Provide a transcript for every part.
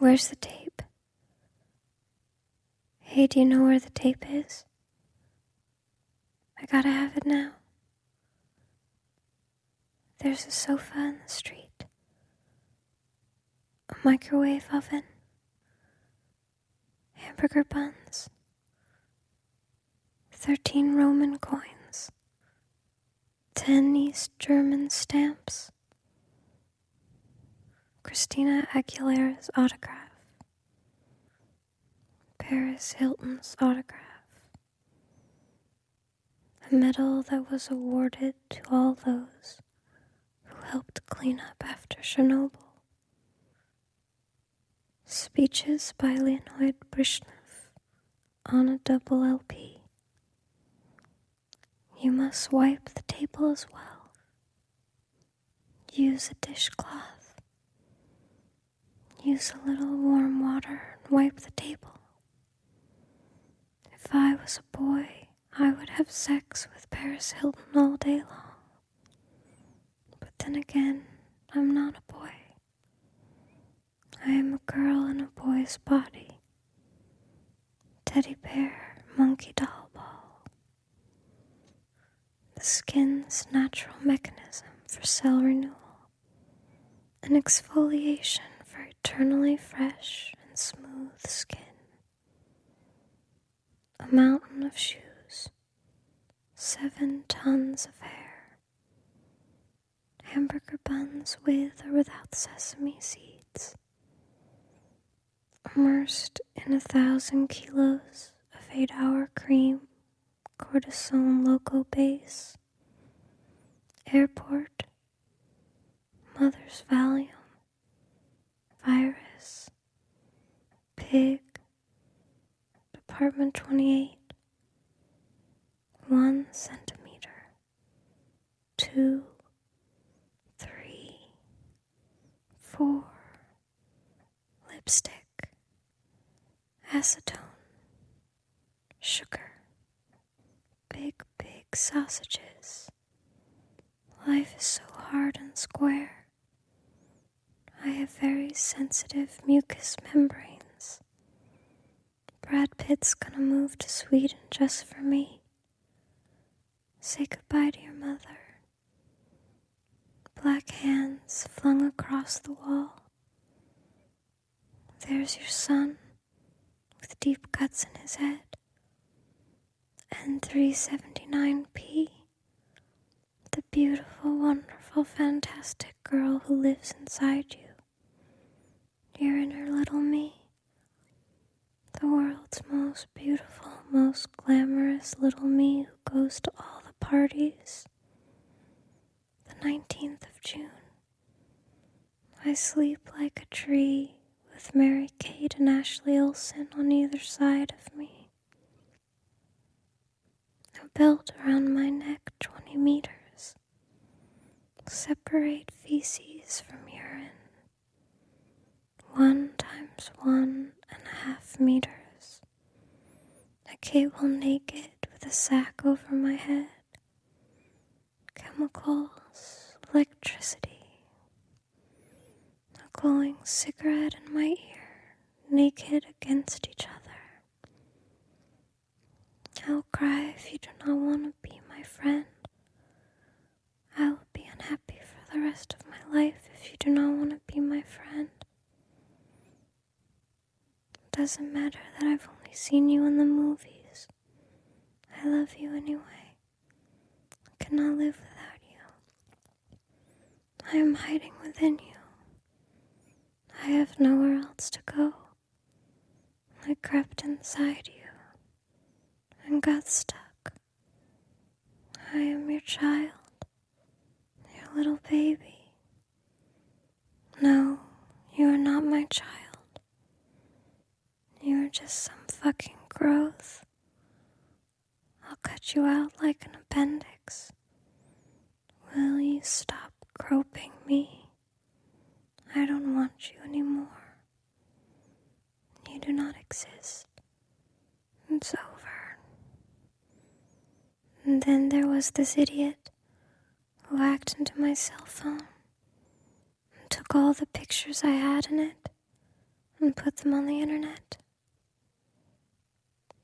Where's the tape? Hey, do you know where the tape is? I gotta have it now. There's a sofa in the street, a microwave oven, hamburger buns, 13 Roman coins, 10 East German stamps, Christina Aguilera's autograph, Paris Hilton's autograph, a medal that was awarded to all those who helped clean up after Chernobyl, speeches by Leonid Brezhnev on a double LP. You must wipe the table as well. Use a dishcloth. Use a little warm water and wipe the table. If I was a boy, I would have sex with Paris Hilton all day long. But then again, I'm not a boy. I am a girl in a boy's body. Teddy bear, monkey doll ball. The skin's natural mechanism for cell renewal. An exfoliation for eternally fresh and smooth skin. A mountain of shoes, 7 tons of hair, hamburger buns with or without sesame seeds, immersed in 1,000 kilos of 8-hour cream, cortisone loco base, airport, mother's Valium, virus, pig, Apartment 28, 1 centimeter, 2, 3, 4, lipstick, acetone, sugar, big sausages. Life is so hard and square. I have very sensitive mucous membranes. Brad Pitt's gonna move to Sweden just for me. Say goodbye to your mother. Black hands flung across the wall. There's your son, with deep cuts in his head. And 379p, the beautiful, wonderful, fantastic girl who lives inside you. Your inner little me. The world's most beautiful, most glamorous little me who goes to all the parties. The 19th of June. I sleep like a tree with Mary-Kate and Ashley Olsen on either side of me. A belt around my neck 20 meters. Separate feces from urine. 1 times 1.5 meters. A cable naked with a sack over my head. Chemicals, electricity. A glowing cigarette in my ear, naked against each other. I'll cry if you do not want to be my friend. I will be unhappy for the rest of my life if you do not want to be my friend. It doesn't matter that I've only seen you in the movies. I love you anyway. I cannot live without you. I am hiding within you. I have nowhere else to go. I crept inside you and got stuck. I am your child, your little baby. No, you are not my child. You are just some fucking growth. I'll cut you out like an appendix. Will you stop groping me? I don't want you anymore. You do not exist. It's over. And then there was this idiot who hacked into my cell phone and took all the pictures I had in it and put them on the internet.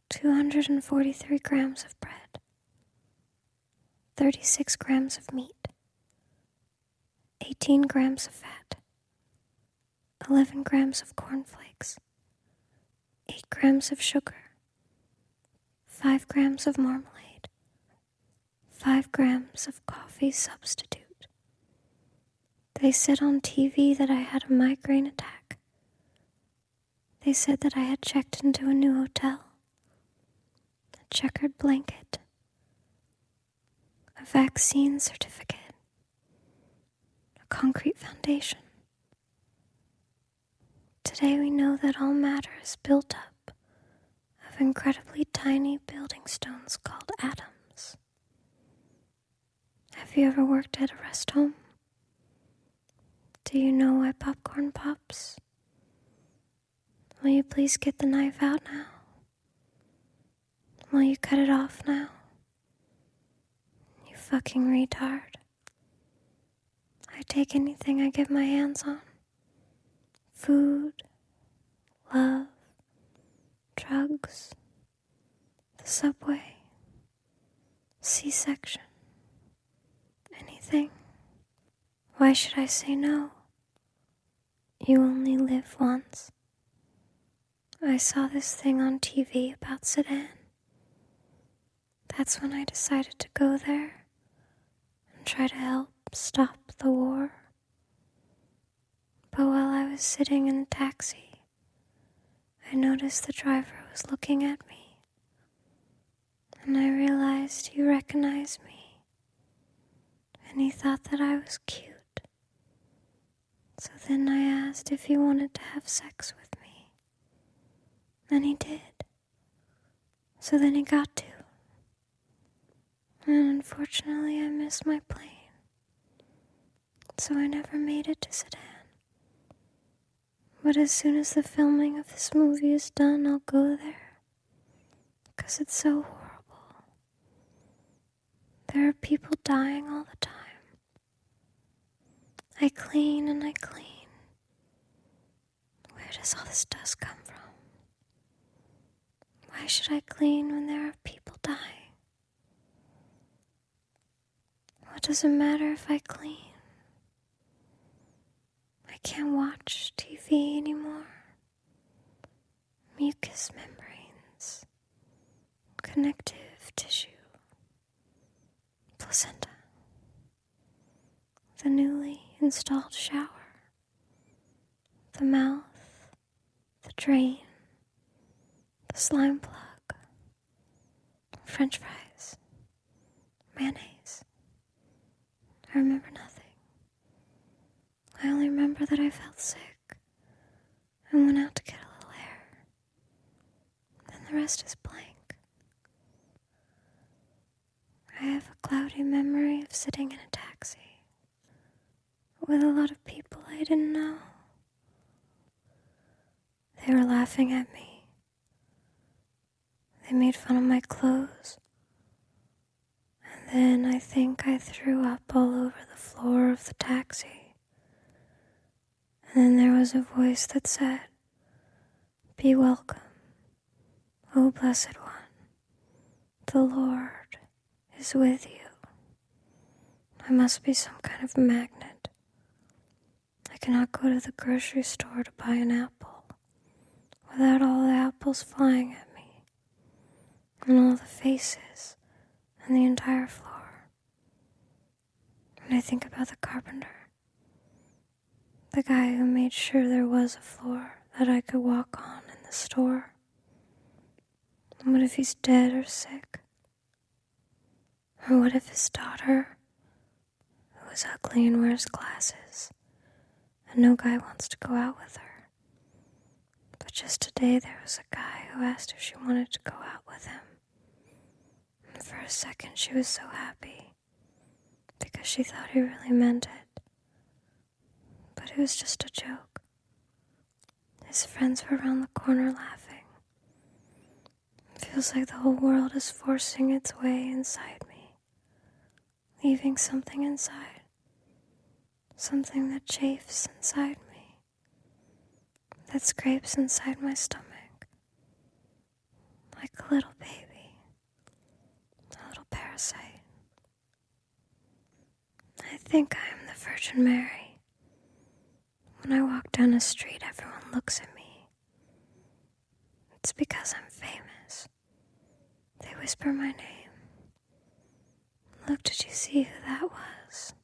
243 grams of bread, 36 grams of meat, 18 grams of fat, 11 grams of cornflakes, 8 grams of sugar, 5 grams of marmalade, 5 grams of coffee substitute. They said on TV that I had a migraine attack. They said that I had checked into a new hotel. A checkered blanket, a vaccine certificate, a concrete foundation. Today we know that all matter is built up of incredibly tiny building stones called atoms. Have you ever worked at a rest home? Do you know why popcorn pops? Will you please get the knife out now? Will you cut it off now? You fucking retard. I take anything I get my hands on. Food, love, drugs, the subway, C-section, anything. Why should I say no? You only live once. I saw this thing on TV about Sudan. That's when I decided to go there and try to help stop the war. But while I was sitting in a taxi, I noticed the driver was looking at me, and I realized he recognized me, and he thought that I was cute. So then I asked if he wanted to have sex with me, and he did. So then he got to. And unfortunately, I missed my plane. So I never made it to Sudan. But as soon as the filming of this movie is done, I'll go there. Because it's so horrible. There are people dying all the time. I clean and I clean. Where does all this dust come from? Why should I clean when there are people dying? What does it matter if I clean? I can't watch TV anymore. Mucous membranes, connective tissue, placenta, the newly installed shower, the mouth, the drain, the slime plug, French fries, mayonnaise. I remember nothing. I only remember that I felt sick and went out to get a little air. Then the rest is blank. I have a cloudy memory of sitting in a taxi with a lot of people I didn't know. They were laughing at me. They made fun of my clothes. And then I think I threw up all over the floor of the taxi. And then there was a voice that said, "Be welcome, O Blessed One. The Lord is with you." I must be some kind of magnet. I cannot go to the grocery store to buy an apple without all the apples flying at me, and all the faces, and the entire floor. And I think about the carpenter, the guy who made sure there was a floor that I could walk on in the store. And what if he's dead or sick? Or what if his daughter, who is ugly and wears glasses, and no guy wants to go out with her? But just today there was a guy who asked if she wanted to go out with him. And for a second she was so happy, because she thought he really meant it. But it was just a joke. His friends were around the corner laughing. It feels like the whole world is forcing its way inside me, leaving something inside, something that chafes inside me, that scrapes inside my stomach, like a little baby, a little parasite. I think I am the Virgin Mary. When I walk down a street, everyone looks at me. It's because I'm famous. They whisper my name. Look, did you see who that was?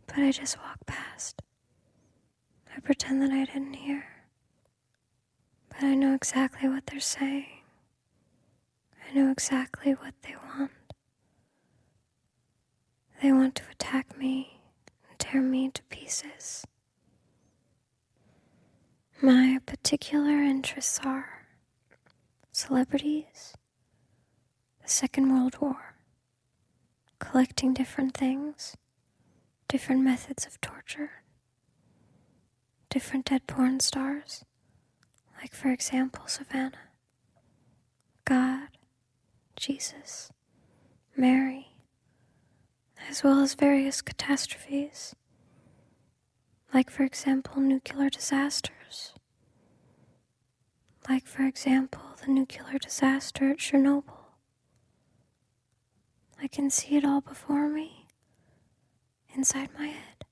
But I just walk past. I pretend that I didn't hear. But I know exactly what they're saying. I know exactly what they want. They want to attack me and tear me to pieces. My particular interests are celebrities, the Second World War, collecting different things, different methods of torture, different dead porn stars, like for example Savannah, God, Jesus, Mary, as well as various catastrophes, like for example nuclear disasters, like for example the nuclear disaster at Chernobyl. I can see it all before me, inside my head.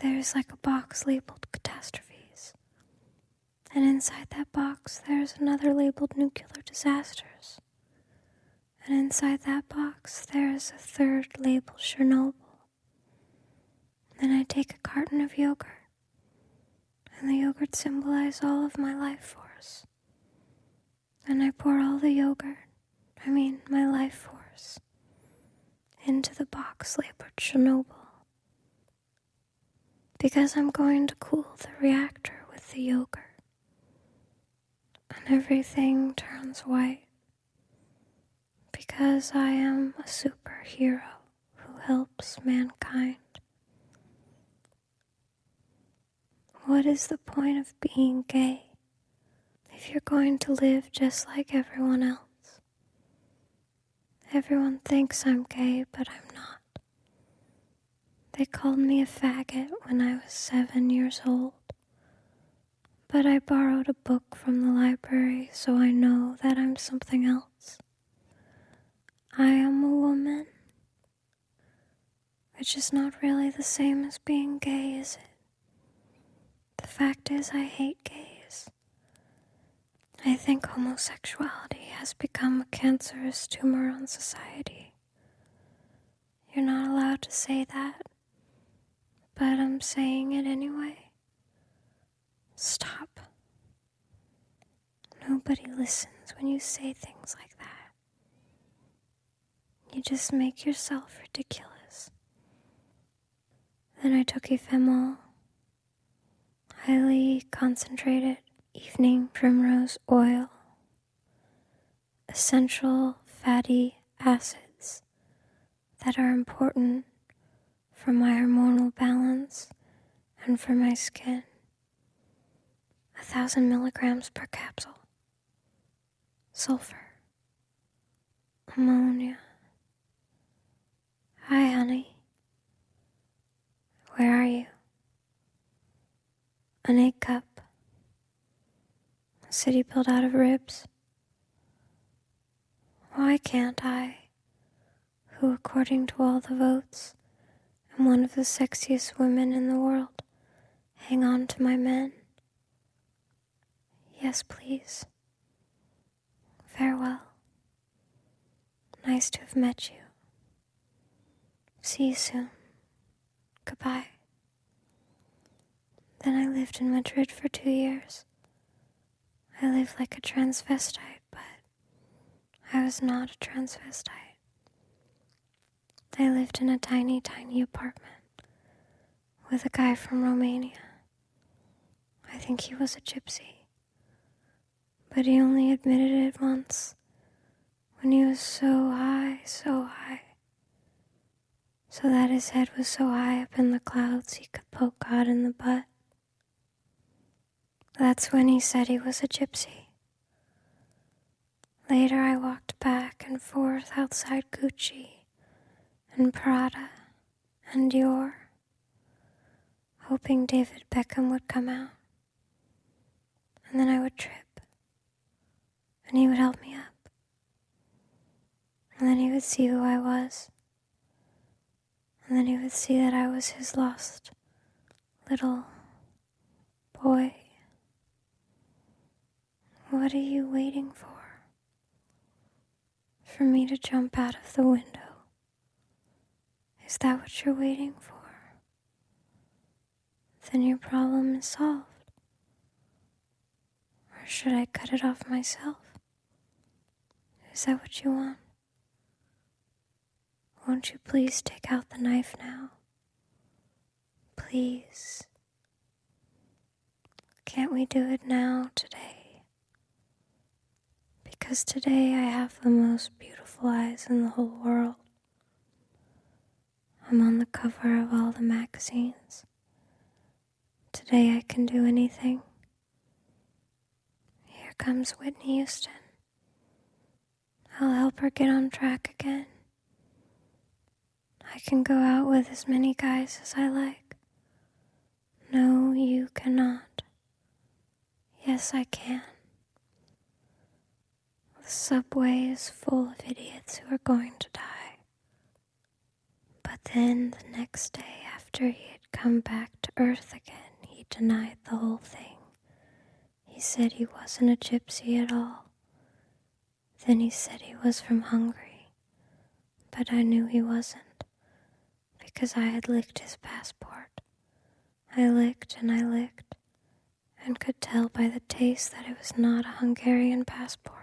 There's like a box labeled catastrophes, and inside that box there's another labeled nuclear disasters, and inside that box there's a third labeled Chernobyl. Then I take a carton of yogurt, and the yogurt symbolizes all of my life force. And I pour all the yogurt, my life force, into the box labeled Chernobyl. Because I'm going to cool the reactor with the yogurt. And everything turns white. Because I am a superhero who helps mankind. What is the point of being gay if you're going to live just like everyone else? Everyone thinks I'm gay, but I'm not. They called me a faggot when I was 7 years old. But I borrowed a book from the library, so I know that I'm something else. I am a woman. Which is not really the same as being gay, is it? The fact is, I hate gays. I think homosexuality has become a cancerous tumor on society. You're not allowed to say that, but I'm saying it anyway. Stop. Nobody listens when you say things like that. You just make yourself ridiculous. Then I took ephemeral, highly concentrated evening primrose oil, essential fatty acids that are important for my hormonal balance and for my skin. 1,000 milligrams per capsule. Sulfur. Ammonia. Hi, honey. Where are you? An egg cup. A city built out of ribs. Why can't I, who according to all the votes I'm one of the sexiest women in the world. Hang on to my men. Yes, please. Farewell. Nice to have met you. See you soon. Goodbye. Then I lived in Madrid for 2 years. I lived like a transvestite, but I was not a transvestite. I lived in a tiny, tiny apartment with a guy from Romania. I think he was a gypsy, but he only admitted it once when he was so high, so that his head was so high up in the clouds he could poke God in the butt. That's when he said he was a gypsy. Later I walked back and forth outside Gucci and Prada and Dior, hoping David Beckham would come out. And then I would trip, and he would help me up. And then he would see who I was. And then he would see that I was his lost little boy. What are you waiting for? For me to jump out of the window? Is that what you're waiting for? Then your problem is solved. Or should I cut it off myself? Is that what you want? Won't you please take out the knife now? Please. Can't we do it now, today? Because today I have the most beautiful eyes in the whole world. I'm on the cover of all the magazines. Today I can do anything. Here comes Whitney Houston. I'll help her get on track again. I can go out with as many guys as I like. No, you cannot. Yes, I can. The subway is full of idiots who are going to die. But then the next day, after he had come back to Earth again, he denied the whole thing. He said he wasn't a gypsy at all. Then he said he was from Hungary. But I knew he wasn't, because I had licked his passport. I licked, and could tell by the taste that it was not a Hungarian passport.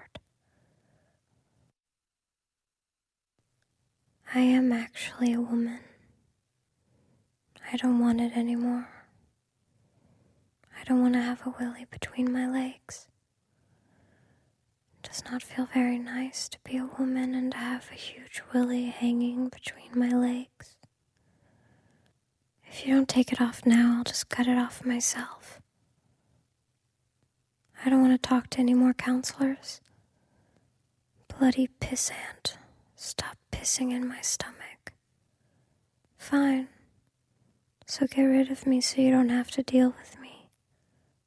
I am actually a woman. I don't want it anymore. I don't want to have a willy between my legs. It does not feel very nice to be a woman and to have a huge willy hanging between my legs. If you don't take it off now, I'll just cut it off myself. I don't want to talk to any more counselors. Bloody pissant. Stop pissing in my stomach. Fine. So get rid of me so you don't have to deal with me.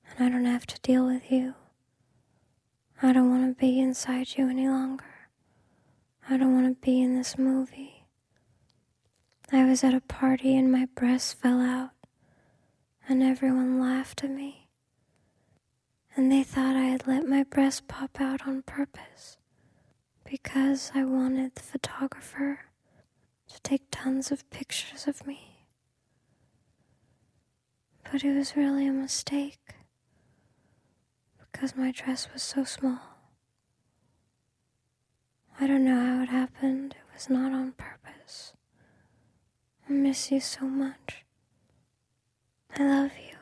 And I don't have to deal with you. I don't want to be inside you any longer. I don't want to be in this movie. I was at a party and my breasts fell out, and everyone laughed at me. And they thought I had let my breasts pop out on purpose, because I wanted the photographer to take tons of pictures of me. But it was really a mistake, because my dress was so small. I don't know how it happened. It was not on purpose. I miss you so much. I love you.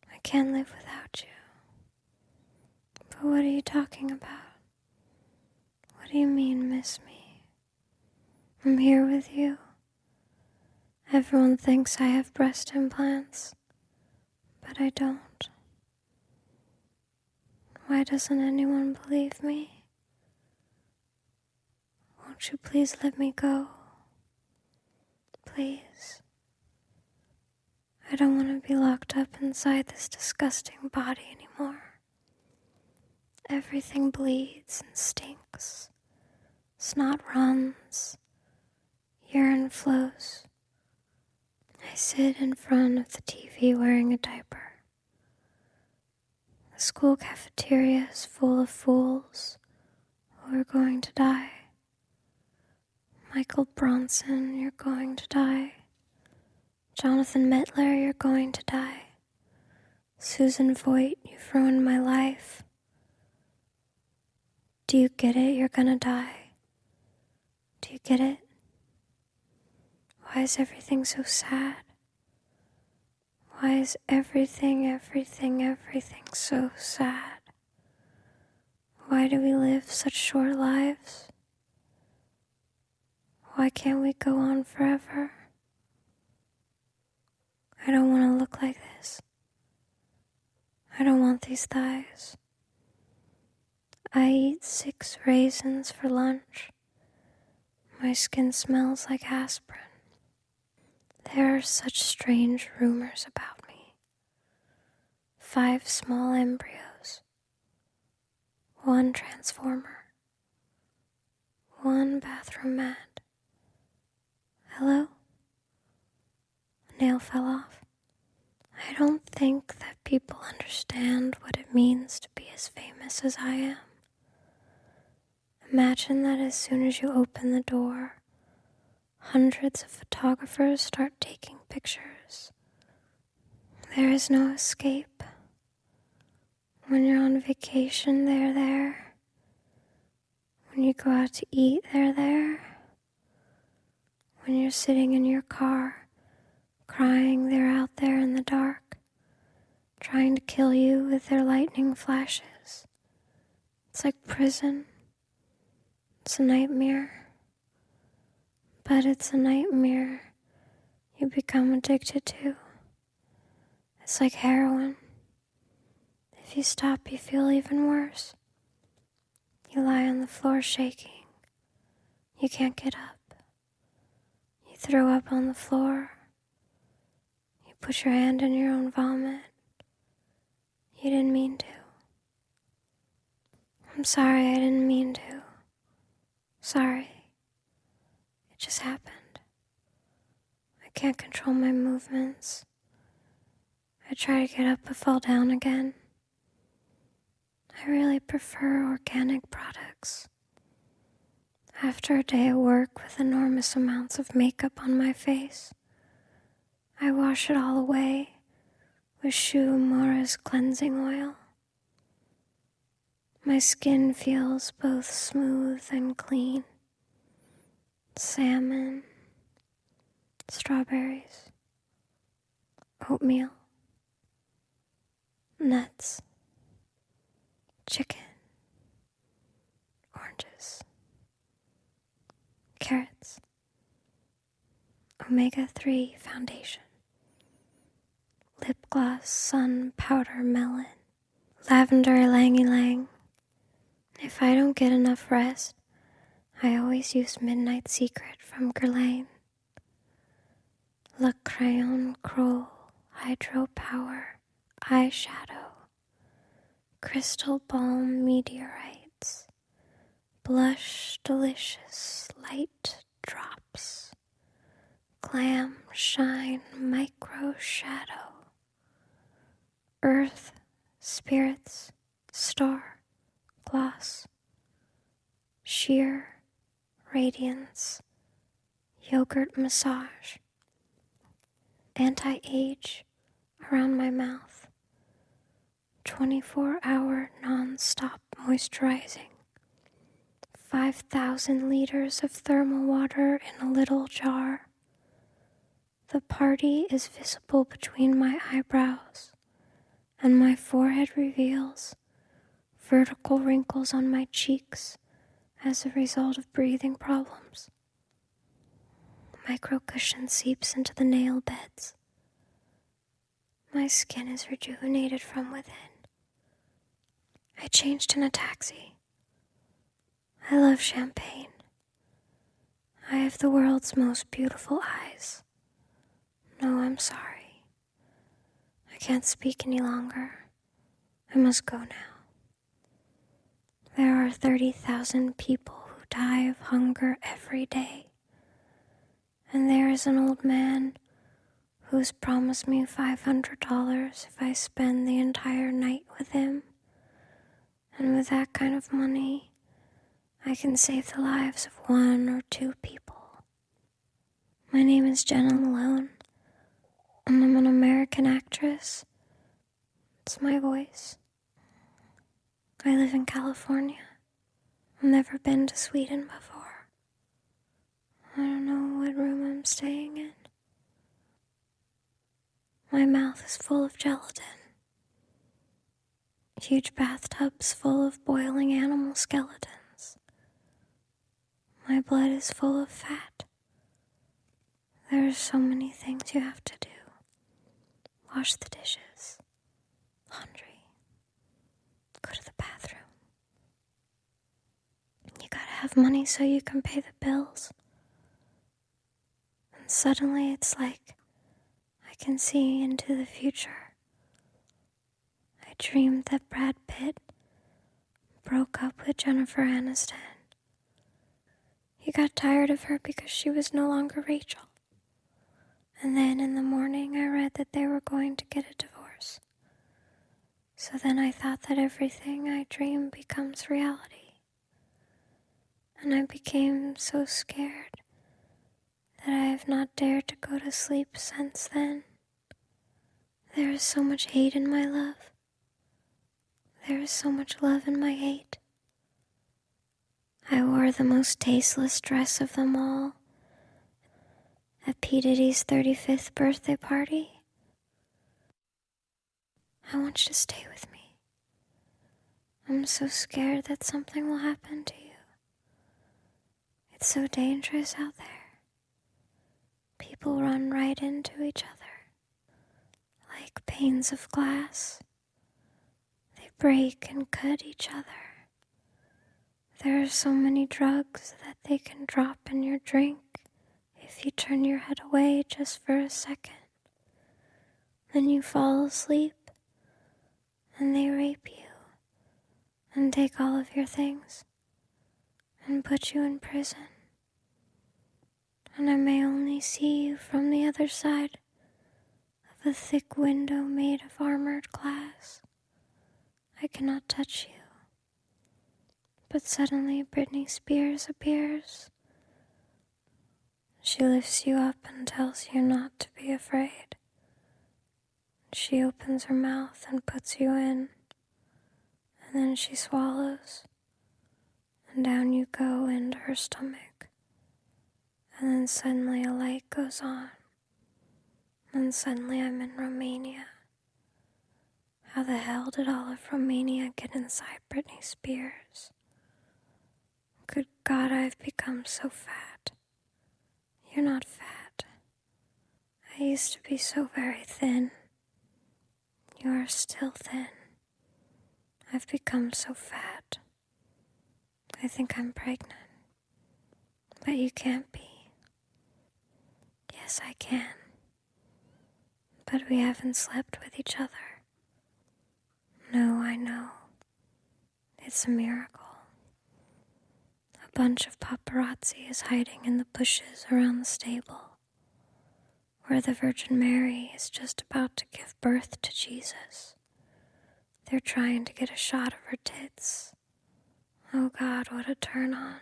I can't live without you. But what are you talking about? What do you mean, miss me? I'm here with you. Everyone thinks I have breast implants, but I don't. Why doesn't anyone believe me? Won't you please let me go? Please. I don't want to be locked up inside this disgusting body anymore. Everything bleeds and stinks. Snot runs. Urine flows. I sit in front of the TV wearing a diaper. The school cafeteria is full of fools who are going to die. Michael Bronson, you're going to die. Jonathan Mettler, you're going to die. Susan Voigt, you've ruined my life. Do you get it? You're gonna die. Do you get it? Why is everything so sad? Why is everything so sad? Why do we live such short lives? Why can't we go on forever? I don't want to look like this. I don't want these thighs. I eat 6 raisins for lunch. My skin smells like aspirin. There are such strange rumors about me. 5 small embryos. 1 transformer. 1 bathroom mat. Hello? A nail fell off. I don't think that people understand what it means to be as famous as I am. Imagine that as soon as you open the door, hundreds of photographers start taking pictures. There is no escape. When you're on vacation, they're there. When you go out to eat, they're there. When you're sitting in your car, crying, they're out there in the dark, trying to kill you with their lightning flashes. It's like prison. It's a nightmare. But it's a nightmare you become addicted to. It's like heroin. If you stop, you feel even worse. You lie on the floor shaking. You can't get up. You throw up on the floor. You put your hand in your own vomit. You didn't mean to. I'm sorry, I didn't mean to. Sorry. It just happened. I can't control my movements. I try to get up but fall down again. I really prefer organic products. After a day at work with enormous amounts of makeup on my face, I wash it all away with Shu Uemura's cleansing oil. My skin feels both smooth and clean. Salmon, strawberries, oatmeal, nuts, chicken, oranges, carrots, omega-3 foundation, lip gloss, sun powder, melon, lavender ylang-ylang. If I don't get enough rest, I always use Midnight Secret from Guerlain. Le Crayon Crole Hydro Power Eyeshadow, Crystal Balm Meteorites, Blush Delicious Light Drops, Glam Shine Micro Shadow, Earth Spirits Star Gloss, Sheer Radiance Yogurt Massage, Anti-Age Around My Mouth, 24-hour non-stop moisturizing, 5,000 liters of thermal water in a little jar. The party is visible between my eyebrows, and my forehead reveals vertical wrinkles on my cheeks as a result of breathing problems. Micro-cushion seeps into the nail beds. My skin is rejuvenated from within. I changed in a taxi. I love champagne. I have the world's most beautiful eyes. No, I'm sorry. I can't speak any longer. I must go now. There are 30,000 people who die of hunger every day. And there is an old man who's promised me $500 if I spend the entire night with him. And with that kind of money, I can save the lives of 1 or 2 people. My name is Jenna Malone, and I'm an American actress. It's my voice. I live in California. I've never been to Sweden before. I don't know what room I'm staying in. My mouth is full of gelatin. Huge bathtubs full of boiling animal skeletons. My blood is full of fat. There are so many things you have to do. Wash the dishes, laundry, go to the bathroom. You gotta have money so you can pay the bills. And suddenly it's like I can see into the future. I dreamed that Brad Pitt broke up with Jennifer Aniston. He got tired of her because she was no longer Rachel. And then in the morning I read that they were going to get a divorce. So then I thought that everything I dream becomes reality. And I became so scared that I have not dared to go to sleep since then. There is so much hate in my love. There is so much love in my hate. I wore the most tasteless dress of them all at P. Diddy's 35th birthday party. I want you to stay with me. I'm so scared that something will happen to you. It's so dangerous out there. People run right into each other, like panes of glass. They break and cut each other. There are so many drugs that they can drop in your drink if you turn your head away just for a second. Then you fall asleep, and they rape you, and take all of your things, and put you in prison. And I may only see you from the other side of a thick window made of armored glass. I cannot touch you. But suddenly Britney Spears appears. She lifts you up and tells you not to be afraid. She opens her mouth and puts you in, and then she swallows, and down you go into her stomach. And then suddenly a light goes on, and suddenly I'm in Romania. How the hell did all of Romania get inside Britney Spears? Good God, I've become so fat. You're not fat. I used to be so very thin. You are still thin. I've become so fat. I think I'm pregnant. But you can't be. Yes, I can. But we haven't slept with each other. No, I know. It's a miracle. A bunch of paparazzi is hiding in the bushes around the stable, where the Virgin Mary is just about to give birth to Jesus. They're trying to get a shot of her tits. Oh God, what a turn on.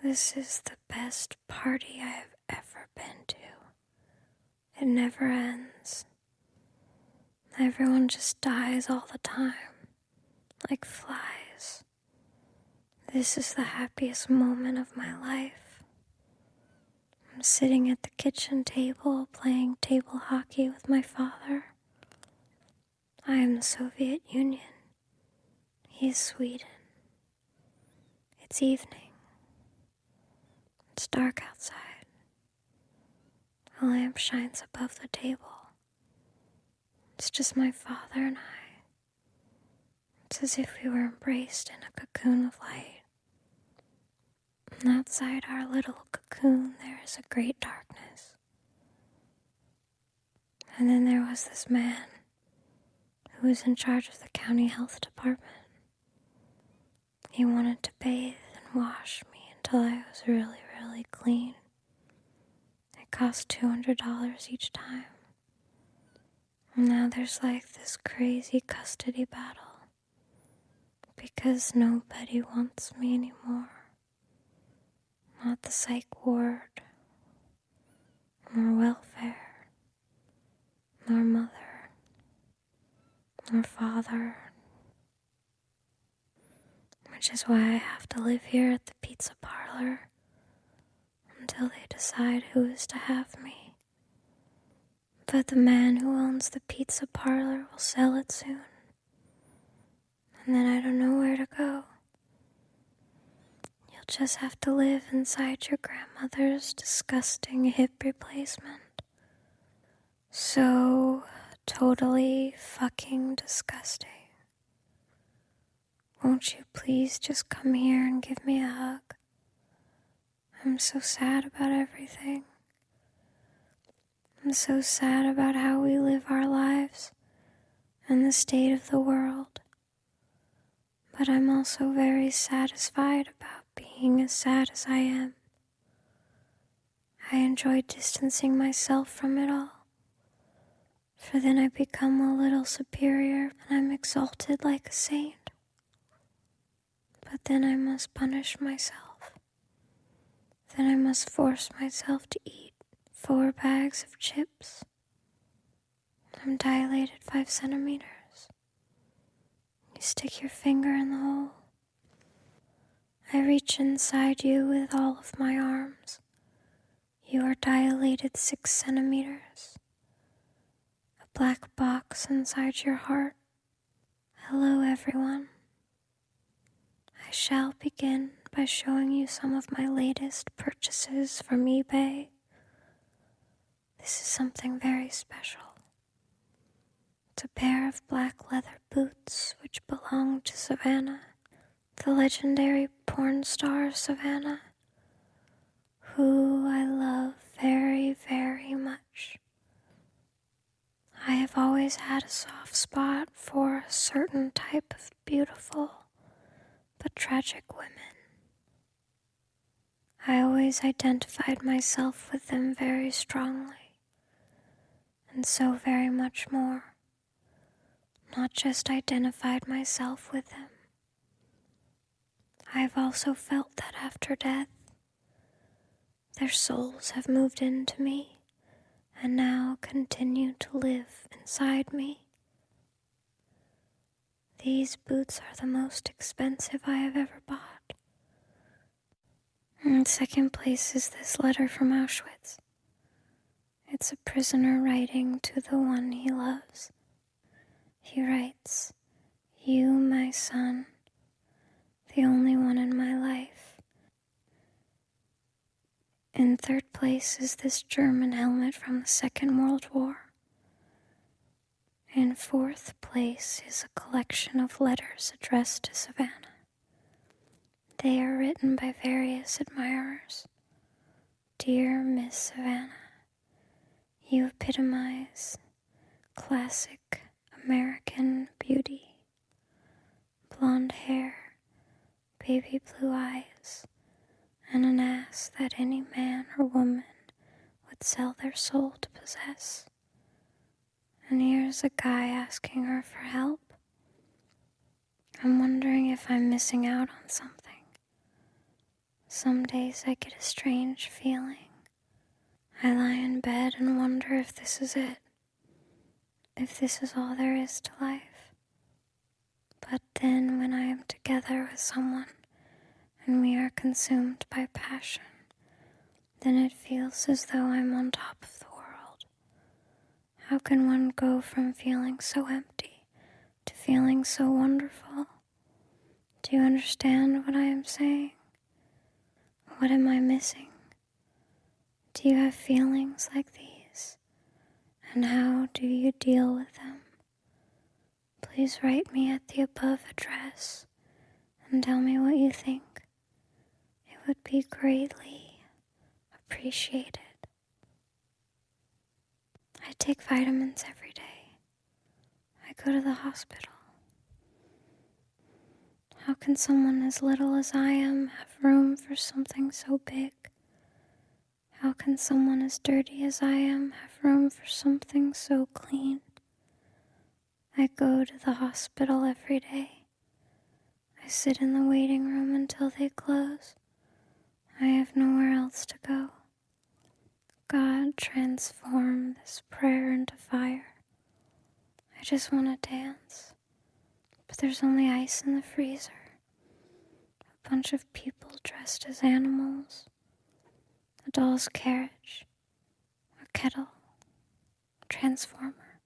This is the best party I have ever been to. It never ends. Everyone just dies all the time, like flies. This is the happiest moment of my life. I'm sitting at the kitchen table playing table hockey with my father. I am the Soviet Union. He is Sweden. It's evening. It's dark outside. A lamp shines above the table. It's just my father and I. It's as if we were embraced in a cocoon of light. And outside our little cocoon, there is a great darkness. And then there was this man who was in charge of the county health department. He wanted to bathe and wash me until I was really, really clean. It cost $200 each time. And now there's like this crazy custody battle because nobody wants me anymore. Not the psych ward, nor welfare, nor mother, nor father. Which is why I have to live here at the pizza parlor until they decide who is to have me. But the man who owns the pizza parlor will sell it soon. And then I don't know where to go. You'll just have to live inside your grandmother's disgusting hip replacement. So totally fucking disgusting. Won't you please just come here and give me a hug? I'm so sad about everything. I'm so sad about how we live our lives and the state of the world. But I'm also very satisfied about being as sad as I am. I enjoy distancing myself from it all, for then I become a little superior and I'm exalted like a saint. But then I must punish myself. Then I must force myself to eat 4 bags of chips. I'm dilated 5 centimeters. You stick your finger in the hole. I reach inside you with all of my arms. You are dilated 6 centimeters. A black box inside your heart. Hello, everyone. I shall begin by showing you some of my latest purchases from eBay. This is something very special. It's a pair of black leather boots which belong to Savannah, the legendary porn star Savannah, who I love very, very much. I have always had a soft spot for a certain type of beautiful but tragic women. I always identified myself with them very strongly, and so very much more. Not just identified myself with them. I have also felt that after death, their souls have moved into me and now continue to live inside me. These boots are the most expensive I have ever bought. In second place is this letter from Auschwitz. It's a prisoner writing to the one he loves. He writes, "You, my son, the only one in my life." In third place is this German helmet from the Second World War. In fourth place is a collection of letters addressed to Savannah. They are written by various admirers. Dear Miss Savannah, you epitomize classic American beauty. Blonde hair, baby blue eyes, and an ass that any man or woman would sell their soul to possess. And here's a guy asking her for help. I'm wondering if I'm missing out on something. Some days I get a strange feeling. I lie in bed and wonder if this is it. If this is all there is to life. But then when I am together with someone and we are consumed by passion, then it feels as though I'm on top of the world. How can one go from feeling so empty to feeling so wonderful? Do you understand what I am saying? What am I missing? Do you have feelings like these? And how do you deal with them? Please write me at the above address and tell me what you think. It would be greatly appreciated. I take vitamins every day. I go to the hospital. How can someone as little as I am have room for something so big? How can someone as dirty as I am have room for something so clean? I go to the hospital every day. I sit in the waiting room until they close. I have nowhere else to go. God, transform this prayer into fire. I just want to dance, but there's only ice in the freezer. A bunch of people dressed as animals. A doll's carriage. A kettle. A transformer.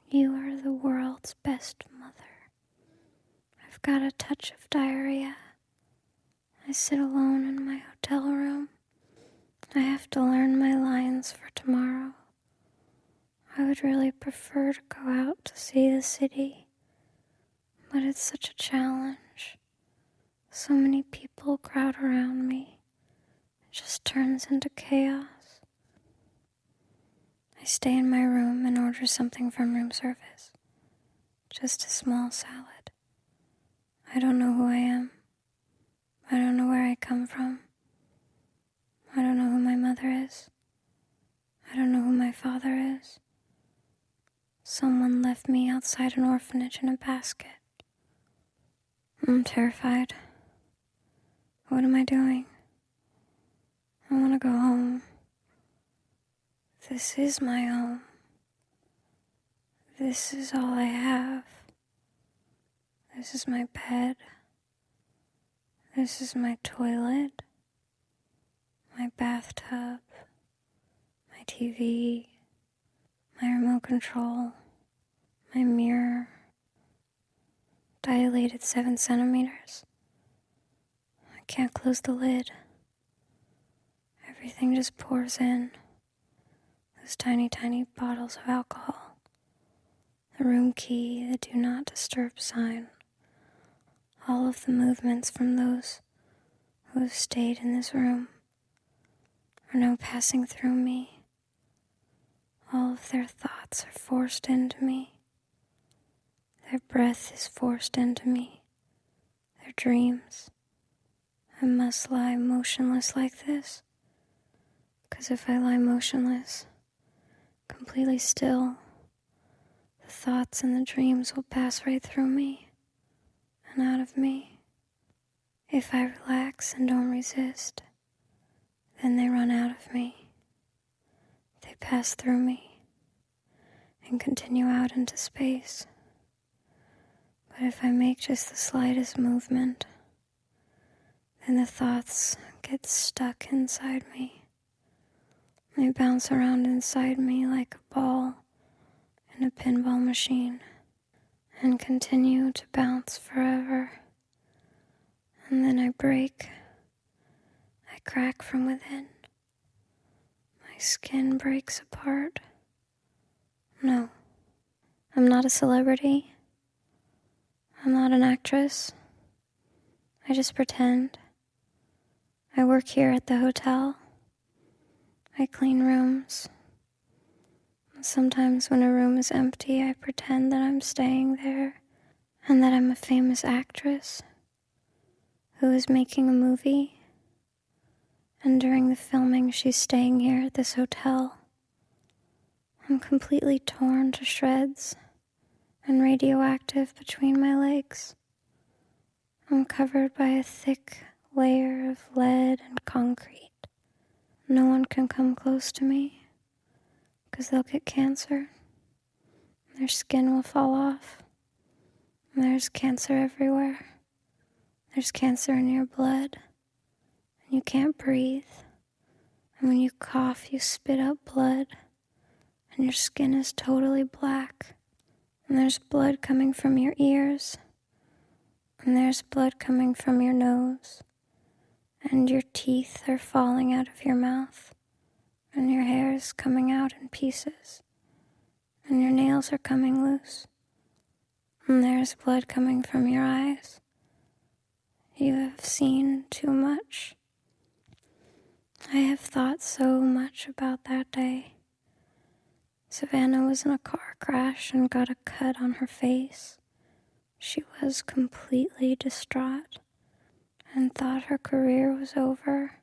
You are the world's best mother. I've got a touch of diarrhea. I sit alone in my hotel room. I have to learn my lines for tomorrow. I would really prefer to go out to see the city, but it's such a challenge. So many people crowd around me. It just turns into chaos. I stay in my room and order something from room service. Just a small salad. I don't know who I am. I don't know where I come from. I don't know who my mother is. I don't know who my father is. Someone left me outside an orphanage in a basket. I'm terrified. What am I doing? I want to go home. This is my home. This is all I have. This is my bed. This is my toilet. My bathtub. My TV. My remote control. My mirror. Dilated 7 centimeters. I can't close the lid. Everything just pours in. Those tiny, tiny bottles of alcohol. The room key, the do not disturb sign. All of the movements from those who have stayed in this room are now passing through me. All of their thoughts are forced into me. Their breath is forced into me. Their dreams. I must lie motionless like this, because if I lie motionless, completely still, the thoughts and the dreams will pass right through me and out of me. If I relax and don't resist, then they run out of me. They pass through me and continue out into space. But if I make just the slightest movement, then the thoughts get stuck inside me. They bounce around inside me like a ball in a pinball machine and continue to bounce forever. And then I break. I crack from within. My skin breaks apart. No, I'm not a celebrity. I'm not an actress. I just pretend. I work here at the hotel. I clean rooms. Sometimes when a room is empty, I pretend that I'm staying there and that I'm a famous actress who is making a movie. And during the filming, she's staying here at this hotel. I'm completely torn to shreds and radioactive between my legs. I'm covered by a thick layer of lead and concrete. No one can come close to me because they'll get cancer. Their skin will fall off. And there's cancer everywhere. There's cancer in your blood. And you can't breathe. And when you cough, you spit out blood. And your skin is totally black. And there's blood coming from your ears. And there's blood coming from your nose. And your teeth are falling out of your mouth. And your hair is coming out in pieces. And your nails are coming loose. And there's blood coming from your eyes. You have seen too much. I have thought so much about that day. Savannah was in a car crash and got a cut on her face. She was completely distraught and thought her career was over.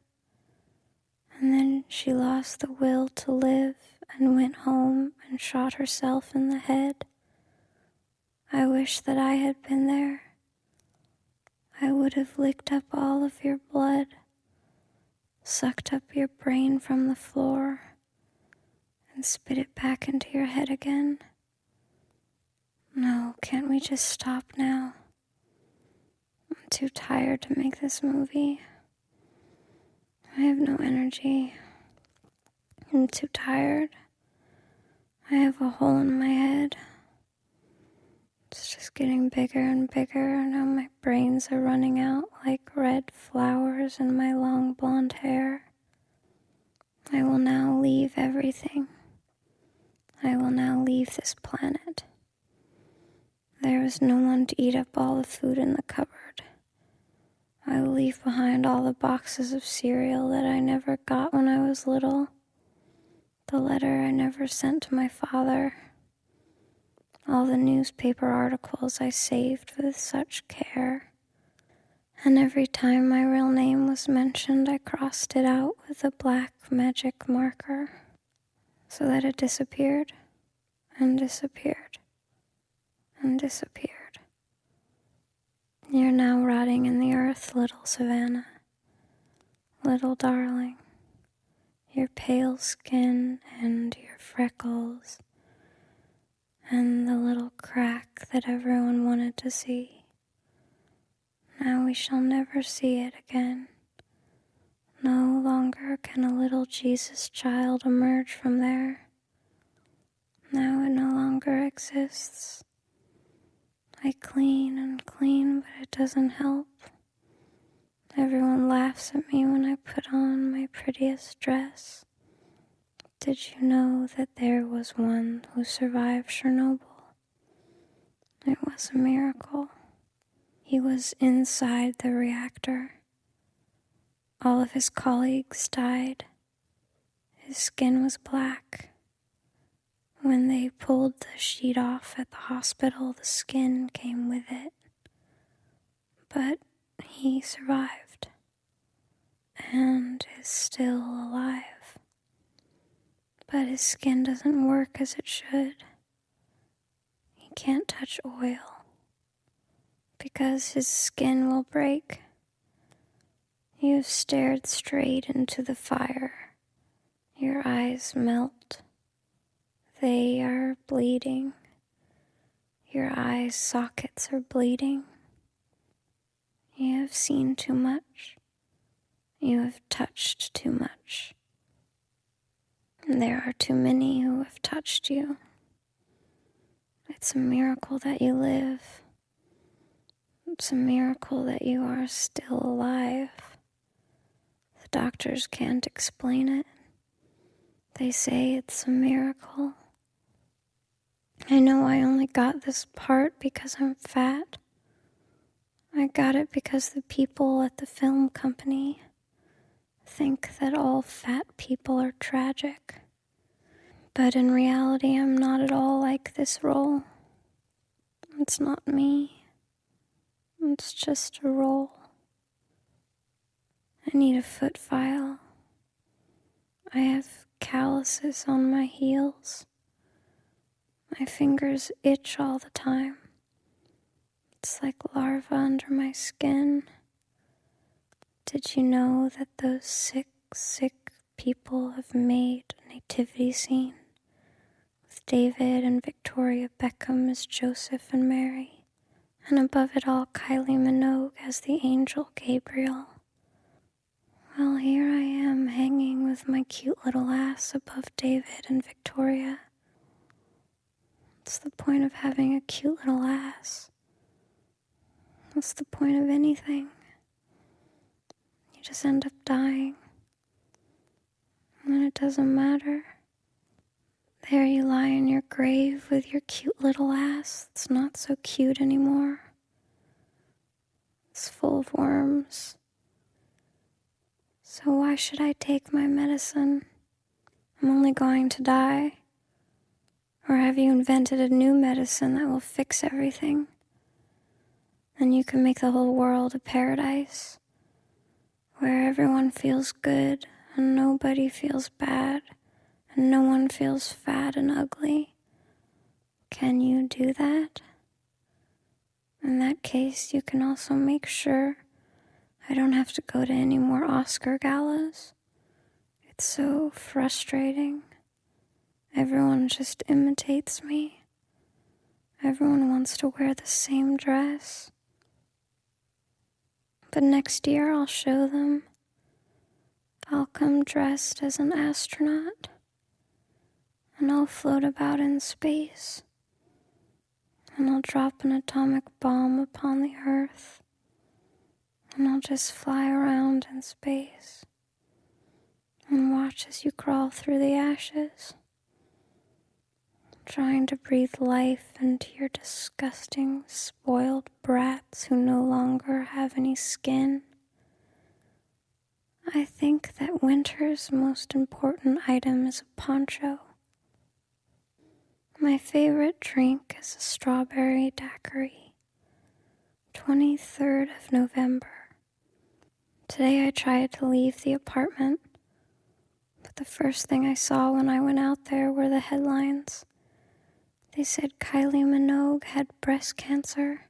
And then she lost the will to live and went home and shot herself in the head. I wish that I had been there. I would have licked up all of your blood, sucked up your brain from the floor, and spit it back into your head again. No, can't we just stop now? I'm too tired to make this movie. I have no energy. I'm too tired. I have a hole in my head. It's just getting bigger and bigger. Now my brains are running out like red flowers in my long blonde hair. I will now leave everything. I will now leave this planet. There is no one to eat up all the food in the cupboard. I will leave behind all the boxes of cereal that I never got when I was little. The letter I never sent to my father. All the newspaper articles I saved with such care. And every time my real name was mentioned, I crossed it out with a black magic marker so that it disappeared and disappeared and disappeared. You're now rotting in the earth, little Savannah, little darling. Your pale skin and your freckles and the little crack that everyone wanted to see. Now we shall never see it again. No longer can a little Jesus child emerge from there. Now it no longer exists. I clean and clean, but it doesn't help. Everyone laughs at me when I put on my prettiest dress. Did you know that there was one who survived Chernobyl? It was a miracle. He was inside the reactor. All of his colleagues died. His skin was black. When they pulled the sheet off at the hospital, the skin came with it. But he survived and is still alive. But his skin doesn't work as it should. He can't touch oil because his skin will break. You have stared straight into the fire. Your eyes melt. They are bleeding. Your eye sockets are bleeding. You have seen too much. You have touched too much. There are too many who have touched you. It's a miracle that you live. It's a miracle that you are still alive. The doctors can't explain it. They say it's a miracle. I know I only got this part because I'm fat. I got it because the people at the film company think that all fat people are tragic. But in reality, I'm not at all like this role. It's not me. It's just a role. I need a foot file. I have calluses on my heels. My fingers itch all the time. It's like larvae under my skin. Did you know that those sick people have made a nativity scene with David and Victoria Beckham as Joseph and Mary, and above it all Kylie Minogue as the angel Gabriel? Well, here I am hanging with my cute little ass above David and Victoria. What's the point of having a cute little ass? What's the point of anything? You just end up dying. And it doesn't matter. There you lie in your grave with your cute little ass. It's not so cute anymore. It's full of worms. So why should I take my medicine? I'm only going to die. Or have you invented a new medicine that will fix everything? Then you can make the whole world a paradise where everyone feels good and nobody feels bad, and no one feels fat and ugly. Can you do that? In that case, you can also make sure I don't have to go to any more Oscar galas. It's so frustrating. Everyone just imitates me. Everyone wants to wear the same dress. But next year I'll show them. I'll come dressed as an astronaut, and I'll float about in space, and I'll drop an atomic bomb upon the Earth, and I'll just fly around in space and watch as you crawl through the ashes, trying to breathe life into your disgusting, spoiled brats who no longer have any skin. I think that winter's most important item is a poncho. My favorite drink is a strawberry daiquiri. 23rd of November. Today I tried to leave the apartment, but the first thing I saw when I went out there were the headlines. They said Kylie Minogue had breast cancer,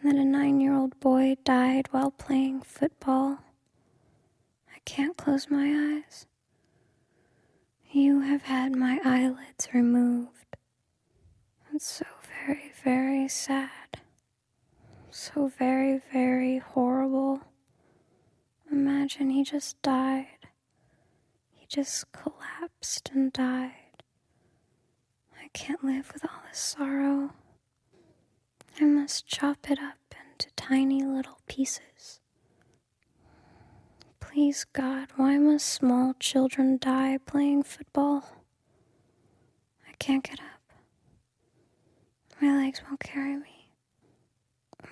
and that a 9-year-old boy died while playing football. I can't close my eyes. You have had my eyelids removed. It's so very, very sad. So very, very horrible. Imagine he just died. He just collapsed and died. I can't live with all this sorrow. I must chop it up into tiny little pieces. Please, God, why must small children die playing football? I can't get up. My legs won't carry me.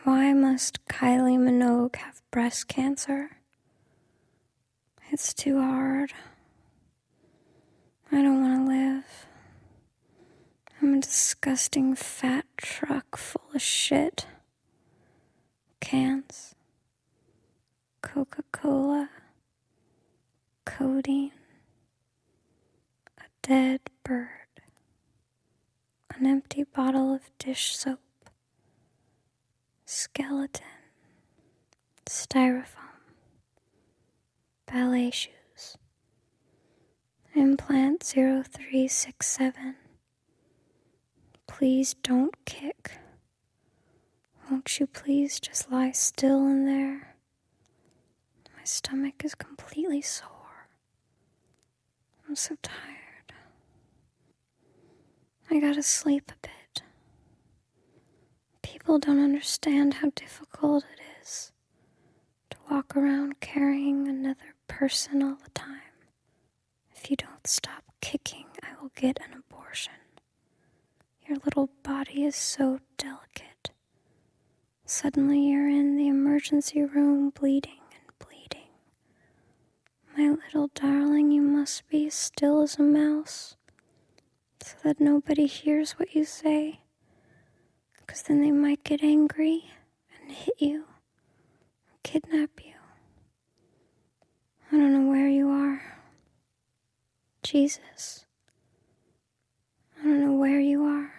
Why must Kylie Minogue have breast cancer? It's too hard. I don't want to live. I'm a disgusting fat truck full of shit. Cans. Coca-Cola. Codeine. A dead bird. An empty bottle of dish soap. Skeleton. Styrofoam. Ballet shoes. Implant 0367. Please don't kick. Won't you please just lie still in there? My stomach is completely sore. I'm so tired. I gotta sleep a bit. People don't understand how difficult it is to walk around carrying another person all the time. If you don't stop kicking, I will get an abortion. Your little body is so delicate. Suddenly you're in the emergency room bleeding and bleeding. My little darling, you must be still as a mouse so that nobody hears what you say, because then they might get angry and hit you or kidnap you. I don't know where you are. Jesus. I don't know where you are.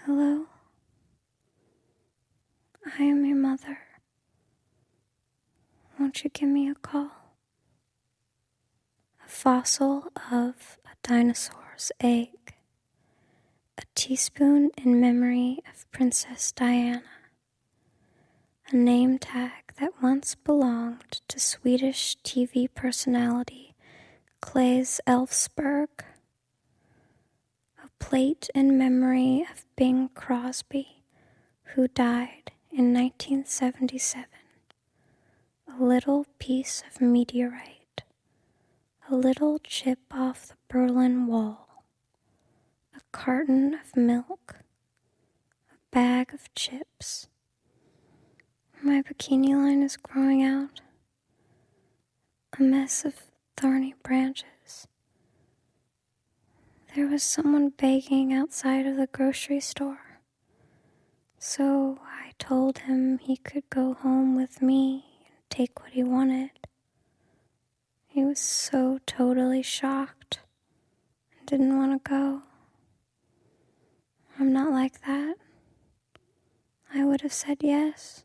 Hello? I am your mother. Won't you give me a call? A fossil of a dinosaur's egg. A teaspoon in memory of Princess Diana. A name tag that once belonged to Swedish TV personality Claes Elfsberg. A plate in memory of Bing Crosby, who died in 1977. A little piece of meteorite. A little chip off the Berlin Wall. A carton of milk. A bag of chips. My bikini line is growing out. A mess of thorny branches. There was someone begging outside of the grocery store. So I told him he could go home with me and take what he wanted. He was so totally shocked and didn't want to go. I'm not like that. I would have said yes,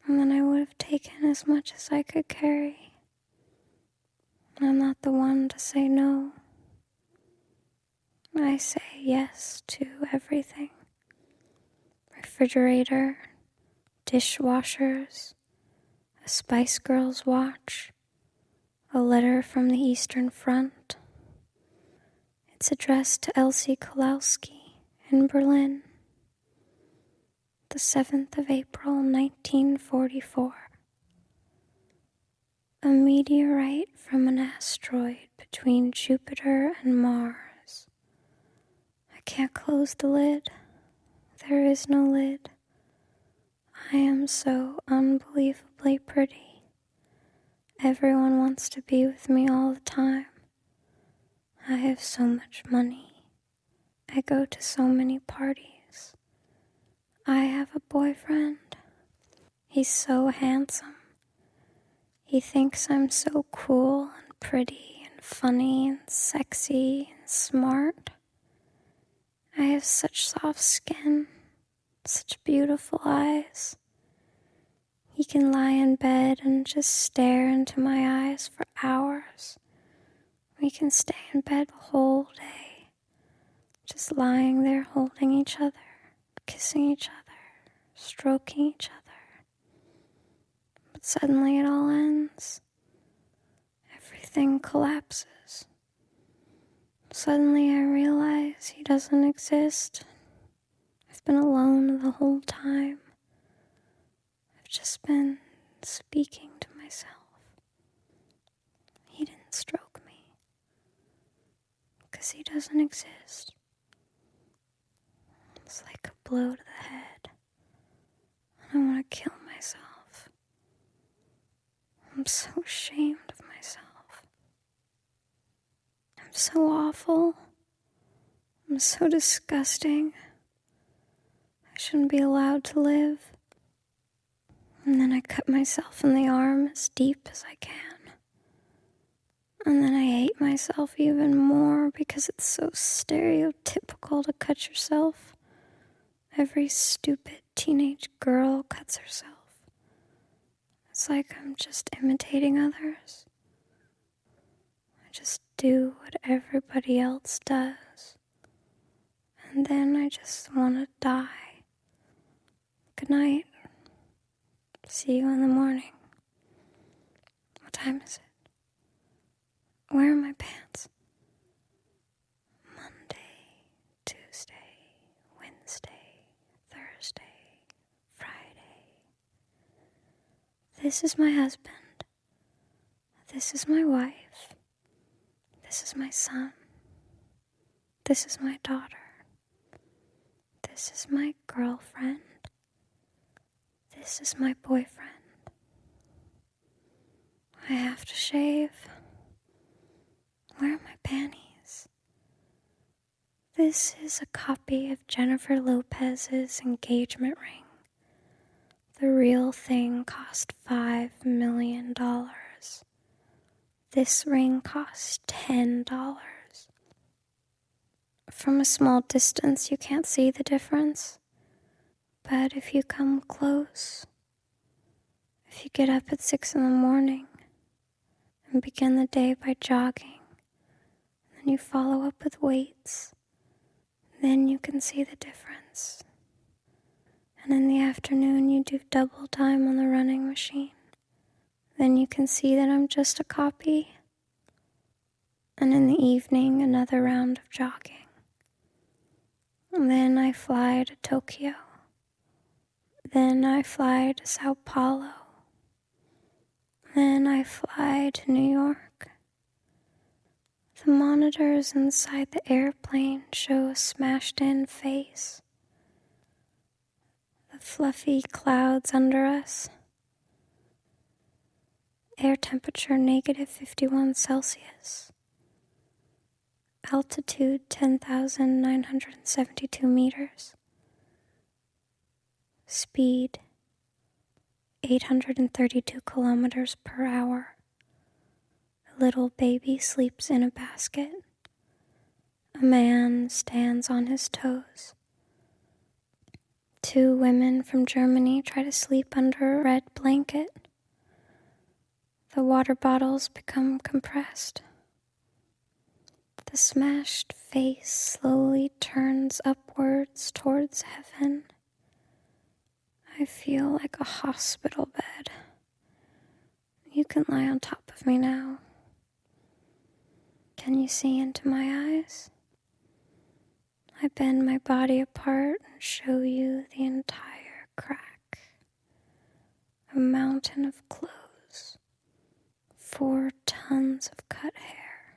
and then I would have taken as much as I could carry. I'm not the one to say no. I say yes to everything. Refrigerator, dishwashers, a Spice Girls watch, a letter from the Eastern Front. It's addressed to Elsie Kolowski in Berlin, the 7th of April, 1944. A meteorite from an asteroid between Jupiter and Mars. I can't close the lid. There is no lid. I am so unbelievably pretty. Everyone wants to be with me all the time. I have so much money. I go to so many parties. I have a boyfriend. He's so handsome. He thinks I'm so cool and pretty and funny and sexy and smart. I have such soft skin, such beautiful eyes. He can lie in bed and just stare into my eyes for hours. We can stay in bed the whole day, just lying there holding each other, kissing each other, stroking each other. But suddenly it all ends. Everything collapses. Suddenly I realize he doesn't exist. I've been alone the whole time. I've just been speaking to myself. He didn't stroke me, because he doesn't exist. It's like a blow to the head. I want to kill myself. I'm so ashamed of myself. I'm so awful. I'm so disgusting. I shouldn't be allowed to live. And then I cut myself in the arm as deep as I can. And then I hate myself even more because it's so stereotypical to cut yourself. Every stupid teenage girl cuts herself. It's like I'm just imitating others. I just do what everybody else does. And then I just want to die. Good night. See you in the morning. What time is it? Where are my pants? Monday, Tuesday, Wednesday, Thursday, Friday. This is my husband. This is my wife. This is my son. This is my daughter. This is my girlfriend. This is my boyfriend. I have to shave. Where are my panties? This is a copy of Jennifer Lopez's engagement ring. The real thing cost $5 million. This ring cost $10. From a small distance, you can't see the difference. But if you come close, if you get up at 6 in the morning and begin the day by jogging, then you follow up with weights, then you can see the difference. And in the afternoon, you do double time on the running machine. Then you can see that I'm just a copy. And in the evening, another round of jogging. And then I fly to Tokyo. Then I fly to Sao Paulo. Then I fly to New York. The monitors inside the airplane show a smashed-in face. The fluffy clouds under us. Air temperature -51 Celsius. Altitude 10,972 meters. Speed 832 kilometers per hour. A little baby sleeps in a basket. A man stands on his toes. 2 women from Germany try to sleep under a red blanket. The water bottles become compressed. The smashed face slowly turns upwards towards heaven. I feel like a hospital bed. You can lie on top of me now. Can you see into my eyes? I bend my body apart and show you the entire crack. A mountain of clothes. 4 tons of cut hair.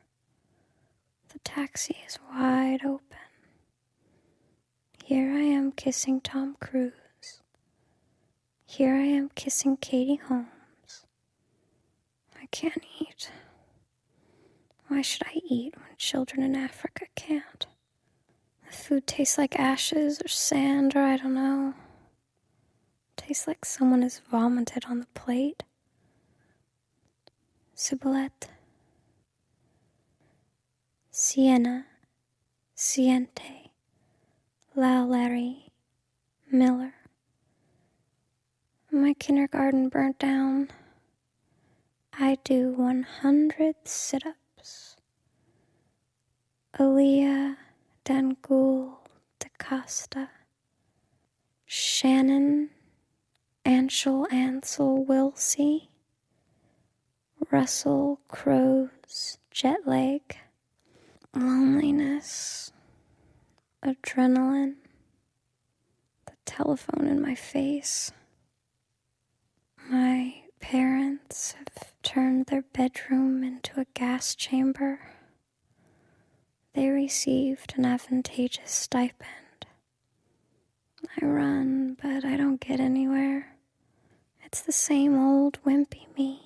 The taxi is wide open. Here I am kissing Tom Cruise. Here I am kissing Katie Holmes. I can't eat. Why should I eat when children in Africa can't? The food tastes like ashes or sand or I don't know. Tastes like someone has vomited on the plate. Ciboulette. Sienna. Siente. Larry. Miller. My kindergarten burnt down. I do 100 sit-ups. Aaliyah, Dangoul, DaCosta, Shannon, Ansel Wilsey, Russell Crowe's jet lag, loneliness, adrenaline, the telephone in my face. My parents have turned their bedroom into a gas chamber. They received an advantageous stipend. I run, but I don't get anywhere. It's the same old wimpy me.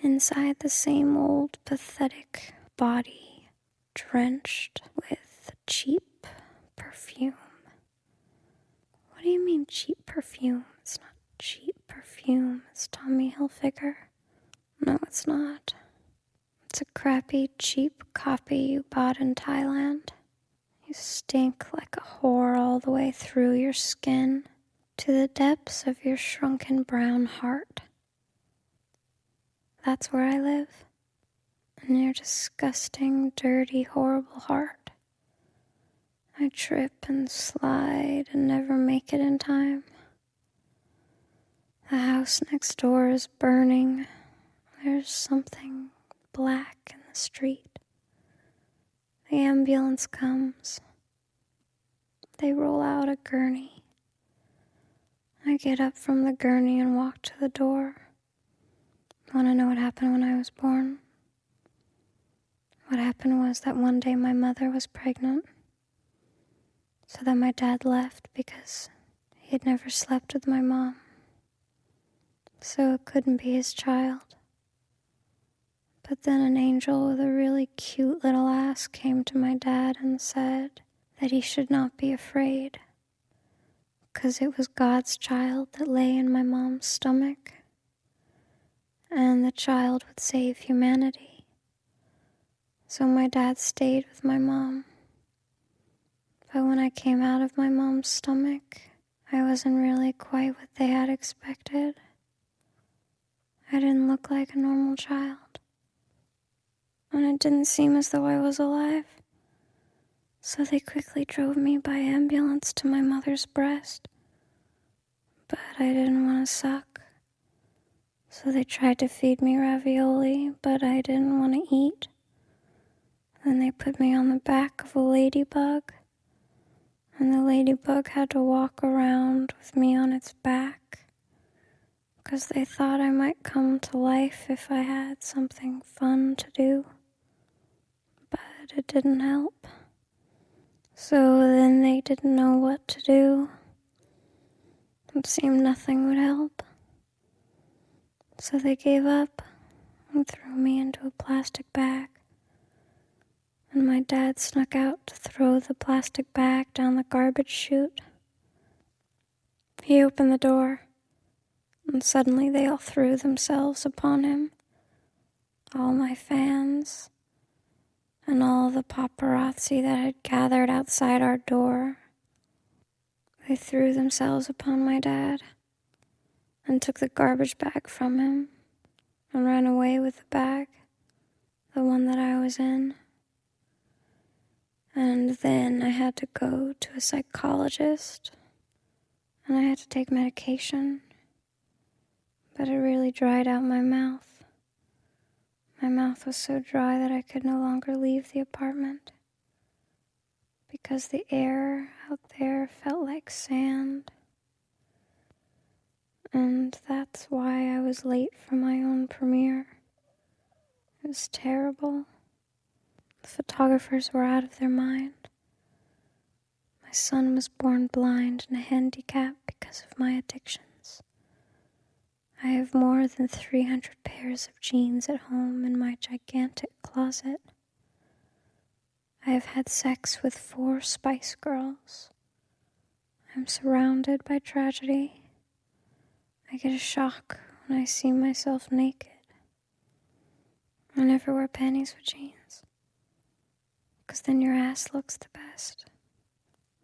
Inside the same old pathetic body, drenched with cheap perfume. What do you mean cheap perfume? It's not cheap perfume. It's Tommy Hilfiger. No, it's not. It's a crappy, cheap copy you bought in Thailand. You stink like a whore all the way through your skin to the depths of your shrunken brown heart. That's where I live. In your disgusting, dirty, horrible heart. I trip and slide and never make it in time. The house next door is burning. There's something black in the street. The ambulance comes. They roll out a gurney. I get up from the gurney and walk to the door. Want to know what happened when I was born? What happened was that one day my mother was pregnant. So that my dad left because he had never slept with my mom. So it couldn't be his child. But then an angel with a really cute little ass came to my dad and said that he should not be afraid, because it was God's child that lay in my mom's stomach, and the child would save humanity. So my dad stayed with my mom. But when I came out of my mom's stomach, I wasn't really quite what they had expected. I didn't look like a normal child. And it didn't seem as though I was alive. So they quickly drove me by ambulance to my mother's breast. But I didn't want to suck. So they tried to feed me ravioli, but I didn't want to eat. Then they put me on the back of a ladybug. And the ladybug had to walk around with me on its back. Because they thought I might come to life if I had something fun to do. But it didn't help. So then they didn't know what to do. It seemed nothing would help. So they gave up and threw me into a plastic bag. And my dad snuck out to throw the plastic bag down the garbage chute. He opened the door, and suddenly they all threw themselves upon him. all my fans, and all the paparazzi that had gathered outside our door. They threw themselves upon my dad and took the garbage bag from him and ran away with the bag, the one that I was in. And then I had to go to a psychologist, and I had to take medication, but it really dried out my mouth. My mouth was so dry that I could no longer leave the apartment because the air out there felt like sand. And that's why I was late for my own premiere. It was terrible. The photographers were out of their mind. My son was born blind and handicapped because of my addictions. I have more than 300 pairs of jeans at home in my gigantic closet. I have had sex with 4 Spice Girls. I'm surrounded by tragedy. I get a shock when I see myself naked. I never wear panties with jeans, because then your ass looks the best.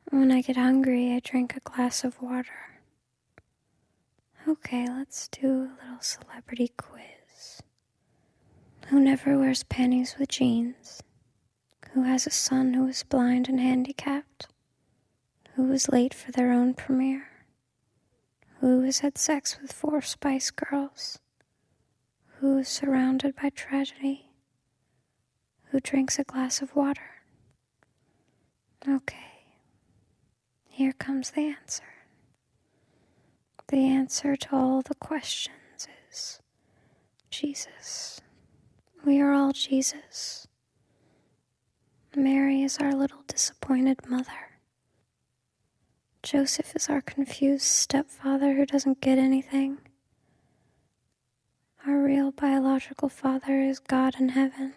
When I get hungry, I drink a glass of water. Okay, let's do a little celebrity quiz. Who never wears panties with jeans? Who has a son who is blind and handicapped? Who was late for their own premiere? Who has had sex with 4 Spice Girls? Who is surrounded by tragedy? Who drinks a glass of water? Okay, here comes the answer. The answer to all the questions is Jesus. We are all Jesus. Mary is our little disappointed mother. Joseph is our confused stepfather who doesn't get anything. Our real biological father is God in heaven.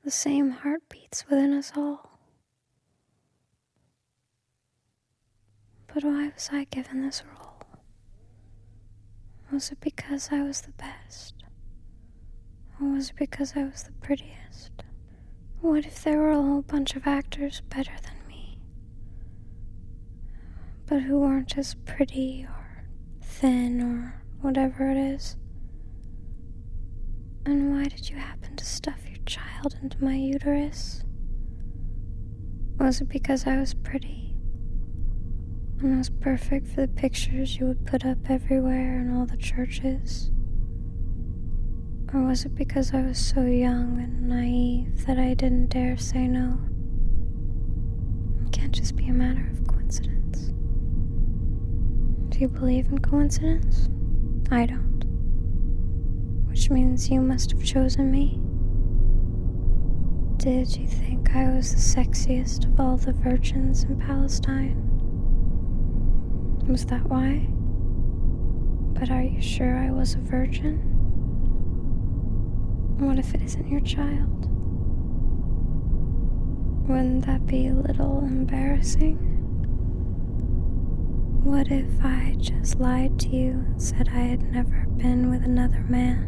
The same heart beats within us all. But why was I given this role? Was it because I was the best? Or was it because I was the prettiest? What if there were a whole bunch of actors better than me, but who weren't as pretty or thin or whatever it is? And why did you happen to stuff your child into my uterus? Was it because I was pretty and was perfect for the pictures you would put up everywhere in all the churches? Or was it because I was so young and naive that I didn't dare say no? It can't just be a matter of coincidence. Do you believe in coincidence? I don't. Which means you must have chosen me. Did you think I was the sexiest of all the virgins in Palestine? Was that why? But are you sure I was a virgin? What if it isn't your child? Wouldn't that be a little embarrassing? What if I just lied to you and said I had never been with another man?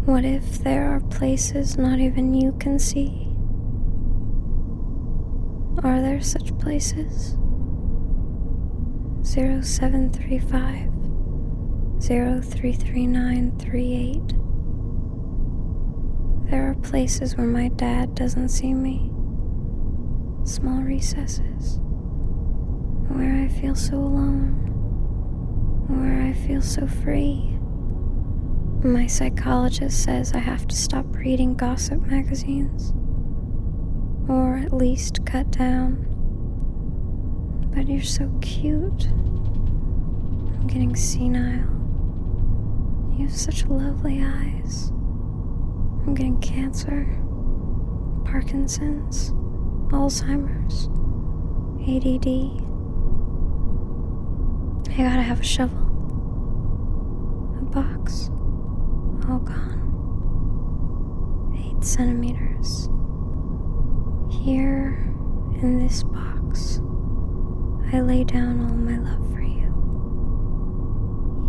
What if there are places not even you can see? Are there such places? 0735 033938. There are places where my dad doesn't see me. Small recesses. Where I feel so alone. Where I feel so free. My psychologist says I have to stop reading gossip magazines. Or at least cut down. But you're so cute. I'm getting senile. You have such lovely eyes. I'm getting cancer, Parkinson's, Alzheimer's, ADD. I gotta have a shovel. A box. All gone. 8 centimeters. Here, in this box, I lay down all my love for you.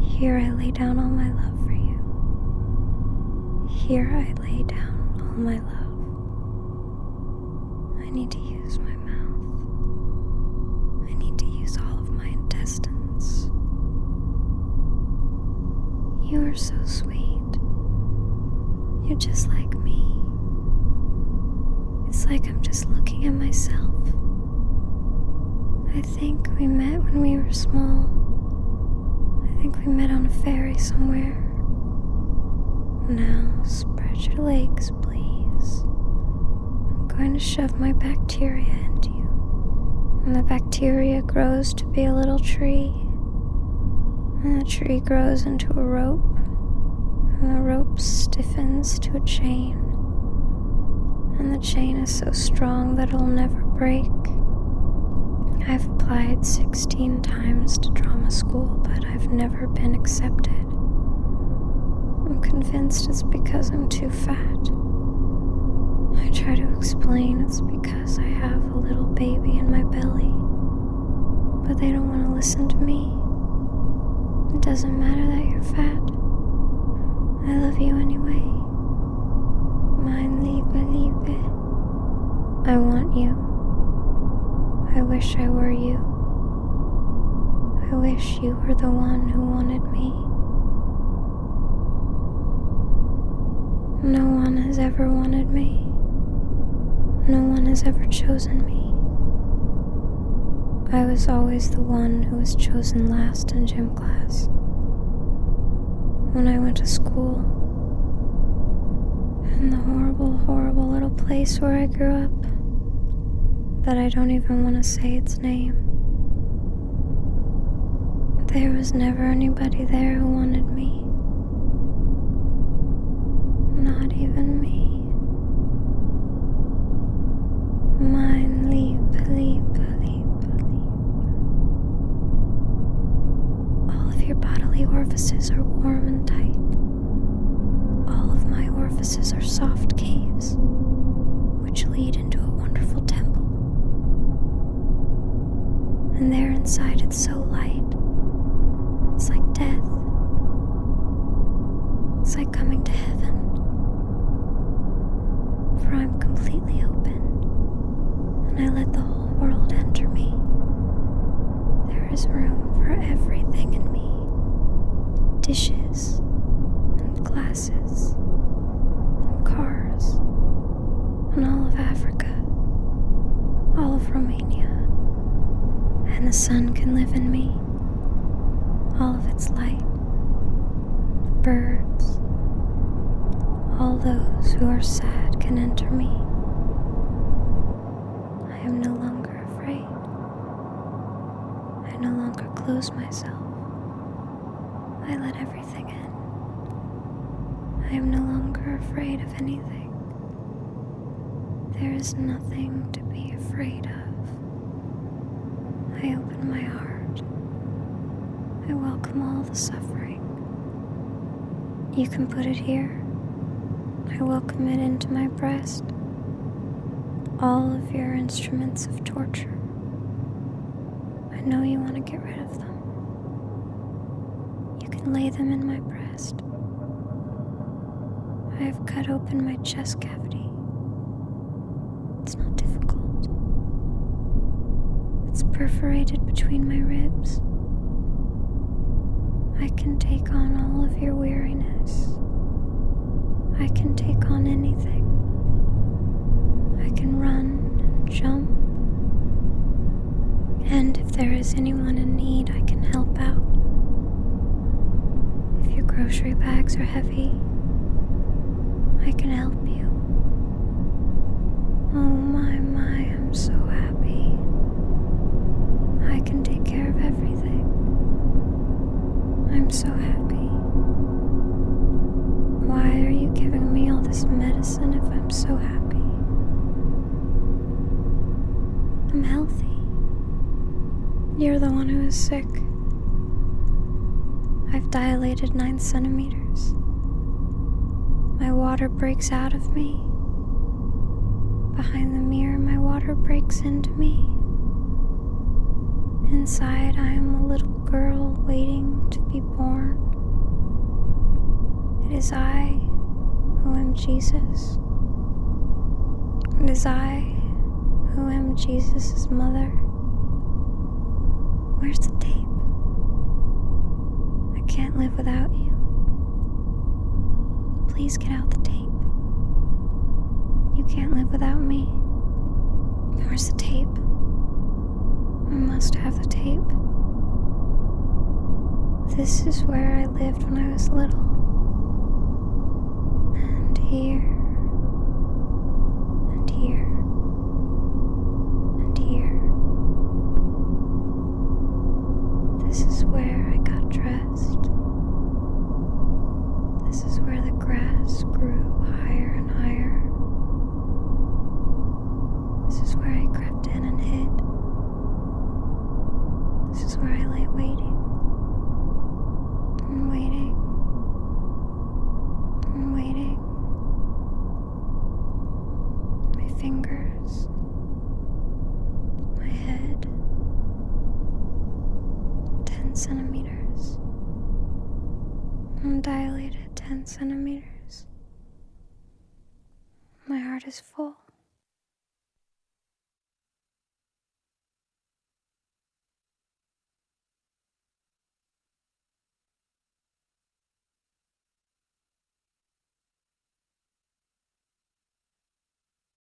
Here I lay down all my love for you. Here I lay down all my love. I need to use my mouth. I need to use all of my intestines. You are so sweet. You're just like me. It's like I'm just looking at myself. I think we met when we were small. I think we met on a ferry somewhere. Now, spread your legs, please. I'm going to shove my bacteria into you. And the bacteria grows to be a little tree. And the tree grows into a rope. And the rope stiffens to a chain. And the chain is so strong that it'll never break. I've applied 16 times to drama school, but I've never been accepted. I'm convinced it's because I'm too fat. I try to explain it's because I have a little baby in my belly, but they don't want to listen to me. It doesn't matter that you're fat. I love you anyway. Mein Liebe, Liebe. I want you. I wish I were you. I wish you were the one who wanted me. No one has ever wanted me. No one has ever chosen me. I was always the one who was chosen last in gym class. When I went to school, in the horrible, horrible little place where I grew up, that I don't even want to say its name. There was never anybody there who wanted me. Not even me. Mein Liebe, Liebe, Liebe, Liebe. All of your bodily orifices are warm and tight. All of my orifices are soft caves, which lead into a wonderful temple. And there inside it's so light. It's like death. It's like coming to heaven. For I'm completely open, and I let the whole world enter me. There is room for everything in me. Dishes, and glasses, and cars, and all of Africa, all of Romania. And the sun can live in me, all of its light, the birds, all those who are sad can enter me. I am no longer afraid. I no longer close myself. I let everything in. I am no longer afraid of anything. There is nothing to be afraid of. I open my heart. I welcome all the suffering. You can put it here. I welcome it into my breast. All of your instruments of torture. I know you want to get rid of them. You can lay them in my breast. I have cut open my chest cavity. It's not difficult. It's perforated between my ribs. I can take on all of your weariness. I can take on anything. I can run and jump. And if there is anyone in need, I can help out. If your grocery bags are heavy, I can help you. Oh my, I'm so happy. I can take care of everything. I'm so happy. Why are you giving me all this medicine if I'm so happy? I'm healthy. You're the one who is sick. I've dilated 9 centimeters. My water breaks out of me. Behind the mirror, my water breaks into me. Inside, I am a little girl waiting to be born. It is I who am Jesus. It is I who am Jesus' mother. Where's the tape? I can't live without you. Please get out the tape. You can't live without me. Where's the tape? I must have the tape. This is where I lived when I was little. And here. And here. And here. This is where I got dressed. This is where the grass grew higher and higher. This is where I crept in and hid. This is where I lay waiting. And waiting. And waiting. My fingers. My head. 10 centimeters. I'm dilated 10 centimeters. My heart is full.